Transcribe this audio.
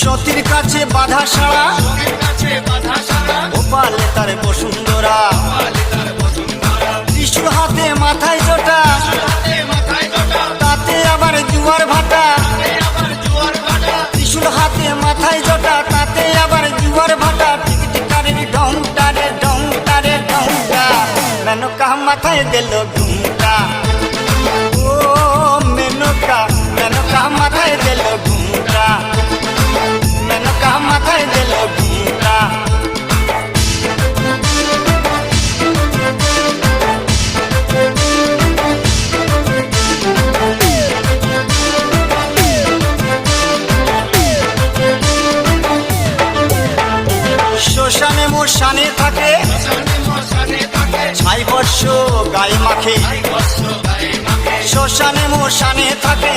সতীর কাছে বাধা সারা গোপালে তার বসুন্ধরা ত্রিশূল হাতে মাথায় জোটা তাতে আবার জুয়ার ভাটা ত্রিশূল হাতে মাথায় জোটা তাতে আবার জুয়ার ভাটা টিকটিকারের ঢংটা রে ঢংটা রে ঢংটা মেনকা মাথায় দিল ঘুমটা ও মেনকা মেনকা মাথায় দিল ঘুমটা মেনকা মাথায় দিল ঘুমটা শ্মশানে মোশানে থাকে ছাই বর্ষ গায়ে মাখে শ্মশানে মোশানে থাকে